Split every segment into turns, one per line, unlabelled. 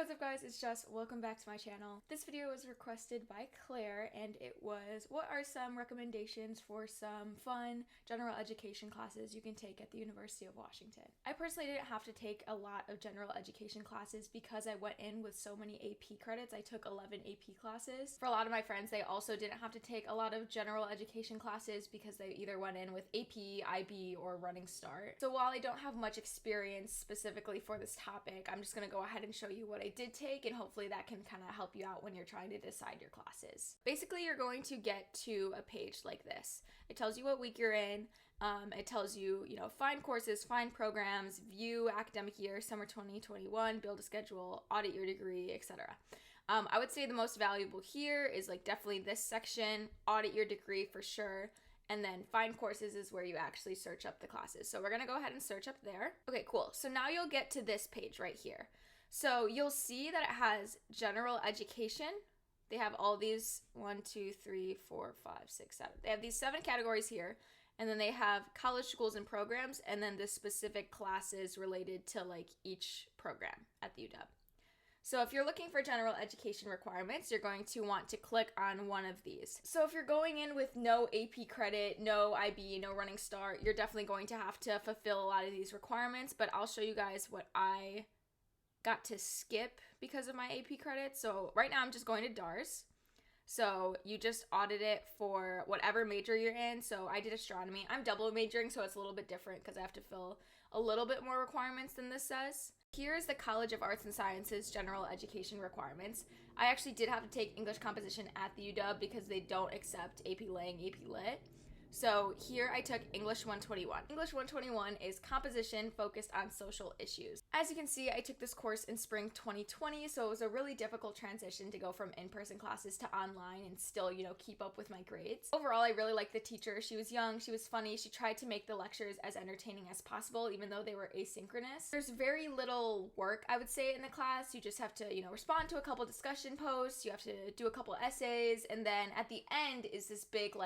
what's up guys, it's Jess. Welcome back to my channel. This video was requested by Claire and it was, what are some recommendations for some fun general education classes you can take at the University of Washington? I personally didn't have to take a lot of general education classes because I went in with so many AP credits. I took 11 AP classes. For a lot of my friends, they also didn't have to take a lot of general education classes because they either went in with AP, IB, or Running Start. So while I don't have much experience specifically for this topic, I'm just gonna go ahead and show you what I did take, and hopefully that can kind of help you out when you're trying to decide your classes. Basically, you're going to get to a page like this. It tells you what week you're in. It tells you, find courses, find programs, view academic year, summer 2021, build a schedule, audit your degree, etc. I would say the most valuable here is definitely this section, audit your degree for sure. And then find courses is where you actually search up the classes. So we're gonna go ahead and search up there. Okay, cool. So now you'll get to this page right here. So you'll see that it has general education. They have all these 1, 2, 3, 4, 5, 6, 7. They have these 7 categories here. And then they have college, schools, and programs, and then the specific classes related to each program at the UW. So if you're looking for general education requirements, you're going to want to click on one of these. So if you're going in with no AP credit, no IB, no Running Start, you're definitely going to have to fulfill a lot of these requirements, but I'll show you guys what I got to skip because of my AP credit. So right now I'm just going to DARS. So you just audit it for whatever major you're in. So I did astronomy. I'm double majoring, so it's a little bit different because I have to fill a little bit more requirements than this says. Here's the College of Arts and Sciences general education requirements. I actually did have to take English composition at the UW because they don't accept AP Lang, AP Lit. So here I took English 121. English 121 is composition focused on social issues. As you can see, I took this course in spring 2020, so it was a really difficult transition to go from in-person classes to online and still, keep up with my grades. Overall, I really liked the teacher. She was young, she was funny, she tried to make the lectures as entertaining as possible, even though they were asynchronous. There's very little work, I would say, in the class. You just have to, respond to a couple discussion posts, you have to do a couple essays, and then at the end is this big,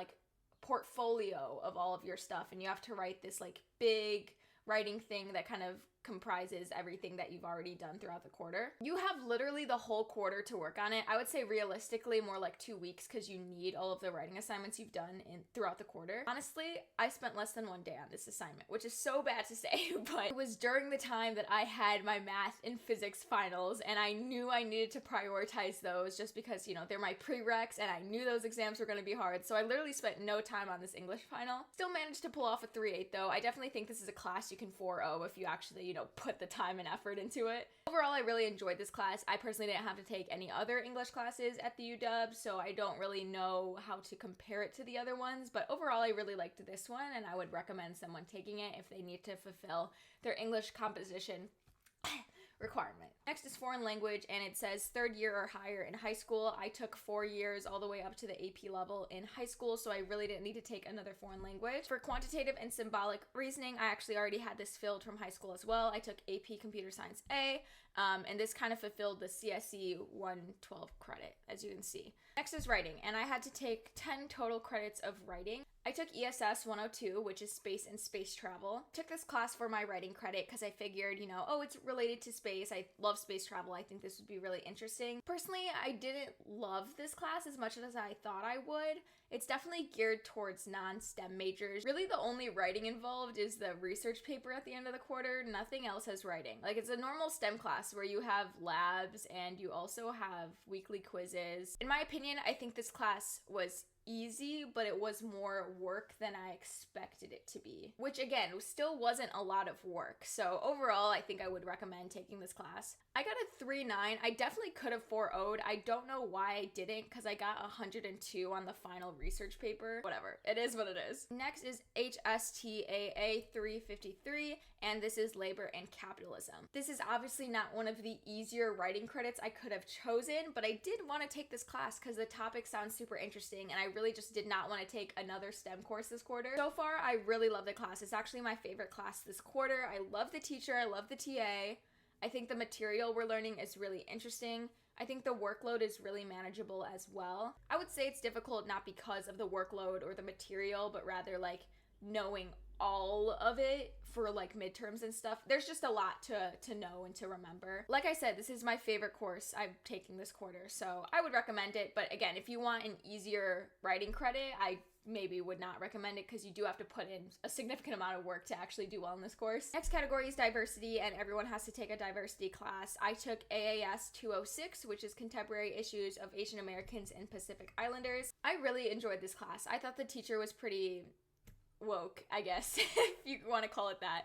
portfolio of all of your stuff, and you have to write this big writing thing that kind of comprises everything that you've already done throughout the quarter. You have literally the whole quarter to work on it. I would say realistically more like 2 weeks because you need all of the writing assignments you've done throughout the quarter. Honestly, I spent less than 1 day on this assignment, which is so bad to say, but it was during the time that I had my math and physics finals, and I knew I needed to prioritize those just because, they're my prereqs, and I knew those exams were going to be hard, so I literally spent no time on this English final. Still managed to pull off a 3.8 though. I definitely think this is a class you can 4.0 if you actually, put the time and effort into it. Overall, I really enjoyed this class. I personally didn't have to take any other English classes at the UW, so I don't really know how to compare it to the other ones, but overall, I really liked this one, and I would recommend someone taking it if they need to fulfill their English composition requirement. Next is foreign language, and it says 3rd year or higher in high school. I took 4 years all the way up to the AP level in high school, so I really didn't need to take another foreign language. For quantitative and symbolic reasoning, I actually already had this filled from high school as well. I took AP Computer Science A, and this kind of fulfilled the CSE 112 credit, as you can see. Next is writing, and I had to take 10 total credits of writing. I took ESS 102, which is space and space travel. Took this class for my writing credit because I figured, it's related to space. I love space travel. I think this would be really interesting. Personally, I didn't love this class as much as I thought I would. It's definitely geared towards non-STEM majors. Really, the only writing involved is the research paper at the end of the quarter. Nothing else has writing. It's a normal STEM class where you have labs and you also have weekly quizzes. In my opinion, I think this class was easy, but it was more work than I expected it to be, which again still wasn't a lot of work. So overall, I think I would recommend taking this class. I got a 3.9. I definitely could have 4.0'd. I don't know why I didn't, because I got 102 on the final research paper. Whatever, it is what it is. Next is HSTAA 353, and this is labor and capitalism. This is obviously not one of the easier writing credits I could have chosen, but I did want to take this class because the topic sounds super interesting, and I really just did not want to take another STEM course this quarter. So far, I really love the class. It's actually my favorite class this quarter. I love the teacher, I love the TA. I think the material we're learning is really interesting. I think the workload is really manageable as well. I would say it's difficult not because of the workload or the material, but rather knowing all of it for like midterms and stuff. There's just a lot to know and to remember. Like I said, this is my favorite course I'm taking this quarter, so I would recommend it. But again, if you want an easier writing credit, I maybe would not recommend it because you do have to put in a significant amount of work to actually do well in this course. Next category is diversity, and everyone has to take a diversity class. I took AAS 206, which is Contemporary Issues of Asian Americans and Pacific Islanders. I really enjoyed this class. I thought the teacher was pretty woke, I guess, if you want to call it that.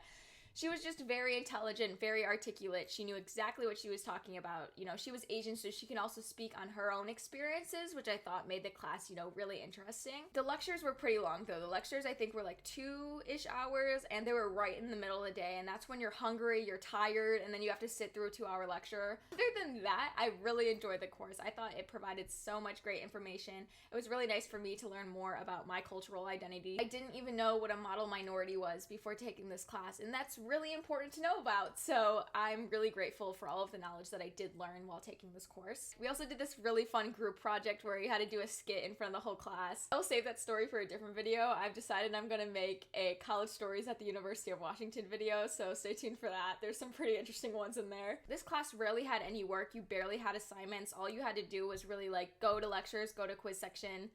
She was just very intelligent, very articulate. She knew exactly what she was talking about. You know, she was Asian, so she can also speak on her own experiences, which I thought made the class, you know, really interesting. The lectures were pretty long, though. The lectures, I think, were like 2-ish hours, and they were right in the middle of the day, and that's when you're hungry, you're tired, and then you have to sit through a 2-hour lecture. Other than that, I really enjoyed the course. I thought it provided so much great information. It was really nice for me to learn more about my cultural identity. I didn't even know what a model minority was before taking this class, and that's really important to know about. So I'm really grateful for all of the knowledge that I did learn while taking this course. We also did this really fun group project where you had to do a skit in front of the whole class. I'll save that story for a different video. I've decided I'm gonna make a College Stories at the University of Washington video, so stay tuned for that. There's some pretty interesting ones in there. This class rarely had any work. You barely had assignments. All you had to do was really like go to lectures, go to quiz section,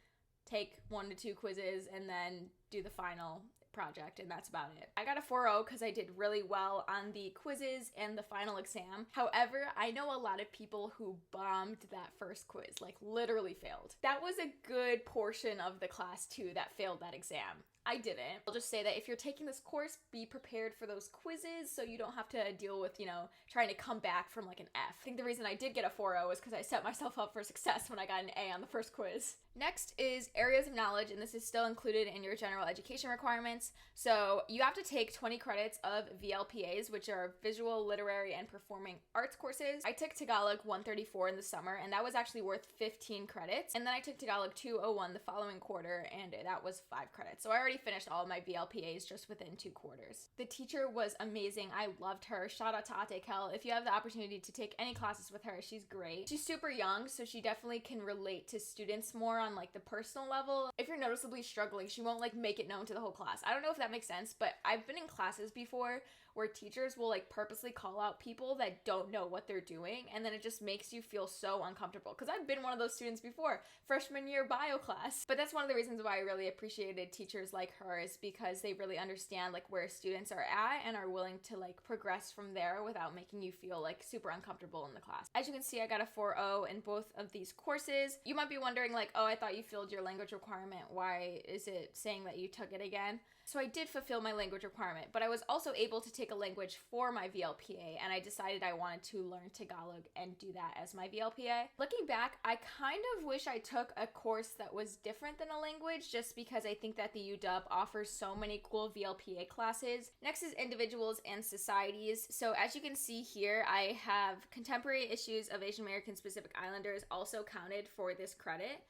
take 1 to 2 quizzes, and then do the final project, and that's about it. I got a 4.0 because I did really well on the quizzes and the final exam. However, I know a lot of people who bombed that first quiz, like literally failed. That was a good portion of the class too that failed that exam. I didn't. I'll just say that if you're taking this course, be prepared for those quizzes so you don't have to deal with, you know, trying to come back from like an F. I think the reason I did get a 4.0 is because I set myself up for success when I got an A on the first quiz. Next is areas of knowledge, and this is still included in your general education requirements. So you have to take 20 credits of VLPAs, which are visual, literary, and performing arts courses. I took Tagalog 134 in the summer, and that was actually worth 15 credits. And then I took Tagalog 201 the following quarter, and that was 5 credits. So I already finished all of my VLPAs just within 2 quarters. The teacher was amazing. I loved her. Shout out to Ate Kel. If you have the opportunity to take any classes with her, she's great. She's super young, so she definitely can relate to students more on like the personal level. If you're noticeably struggling, she won't like make it known to the whole class. I don't know if that makes sense, but I've been in classes before where teachers will like purposely call out people that don't know what they're doing, and then it just makes you feel so uncomfortable. Because I've been one of those students before, freshman year bio class. But that's one of the reasons why I really appreciated teachers like her, is because they really understand like where students are at and are willing to like progress from there without making you feel like super uncomfortable in the class. As you can see, I got a 4.0 in both of these courses. You might be wondering like, oh, I thought you filled your language requirement. Why is it saying that you took it again? So I did fulfill my language requirement, but I was also able to take a language for my VLPA, and I decided I wanted to learn Tagalog and do that as my VLPA. Looking back, I kind of wish I took a course that was different than a language, just because I think that the UW offers so many cool VLPA classes. Next is individuals and societies. So as you can see here, I have contemporary issues of Asian Americans, Pacific Islanders also counted for this credit.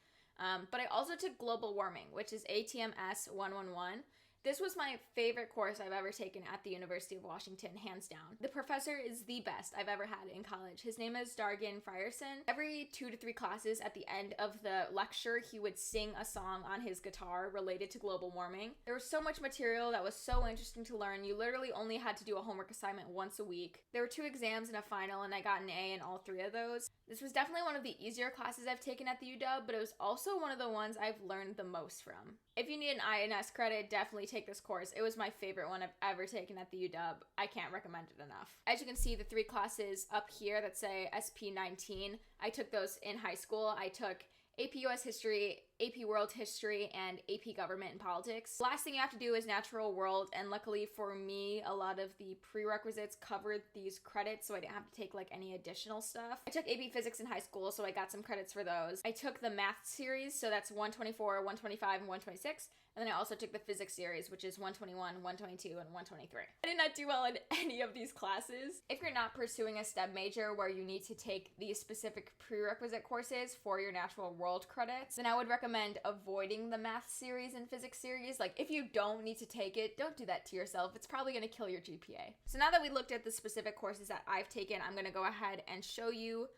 But I also took global warming, which is ATMS 111. This was my favorite course I've ever taken at the University of Washington, hands down. The professor is the best I've ever had in college. His name is Dargan Frierson. Every 2 to 3 classes at the end of the lecture, he would sing a song on his guitar related to global warming. There was so much material that was so interesting to learn. You literally only had to do a homework assignment once a week. There were 2 exams and a final, and I got an A in all 3 of those. This was definitely one of the easier classes I've taken at the UW, but it was also one of the ones I've learned the most from. If you need an INS credit, definitely take this course. It was my favorite one I've ever taken at the UW. I can't recommend it enough. As you can see, the 3 classes up here that say SP19, I took those in high school. I took AP US History, AP World History, and AP Government and Politics. Last thing you have to do is Natural World, and luckily for me, a lot of the prerequisites covered these credits, so I didn't have to take like any additional stuff. I took AP Physics in high school, so I got some credits for those. I took the math series, so that's 124, 125, and 126. And then I also took the physics series, which is 121, 122, and 123. I did not do well in any of these classes. If you're not pursuing a STEM major where you need to take these specific prerequisite courses for your natural world credits, then I would recommend avoiding the math series and physics series. Like, if you don't need to take it, don't do that to yourself. It's probably going to kill your GPA. So now that we looked at the specific courses that I've taken, I'm going to go ahead and show you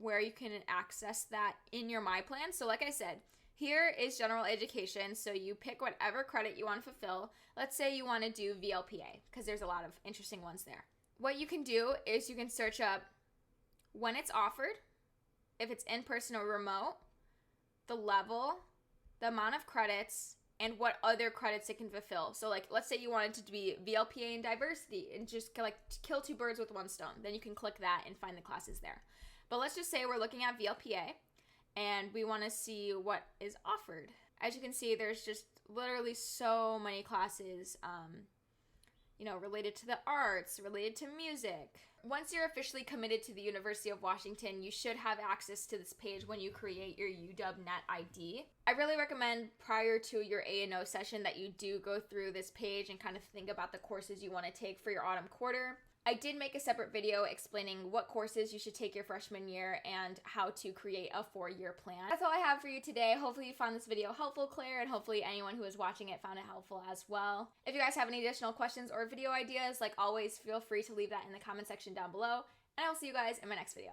where you can access that in your My Plan. So like I said, Here is general education, so you pick whatever credit you want to fulfill. Let's say you want to do VLPA, because there's a lot of interesting ones there. What you can do is you can search up when it's offered, if it's in-person or remote, the level, the amount of credits, and what other credits it can fulfill. So like, let's say you wanted to be VLPA in diversity and just like kill two birds with one stone. Then you can click that and find the classes there. But let's just say we're looking at VLPA and we want to see what is offered. As you can see, there's just literally so many classes, related to the arts, related to music. Once you're officially committed to the University of Washington, you should have access to this page when you create your UW-Net ID. I really recommend prior to your A&O session that you do go through this page and kind of think about the courses you want to take for your autumn quarter. I did make a separate video explaining what courses you should take your freshman year and how to create a 4-year plan. That's all I have for you today. Hopefully you found this video helpful, Claire, and hopefully anyone who is watching it found it helpful as well. If you guys have any additional questions or video ideas, like always, feel free to leave that in the comment section down below, and I will see you guys in my next video.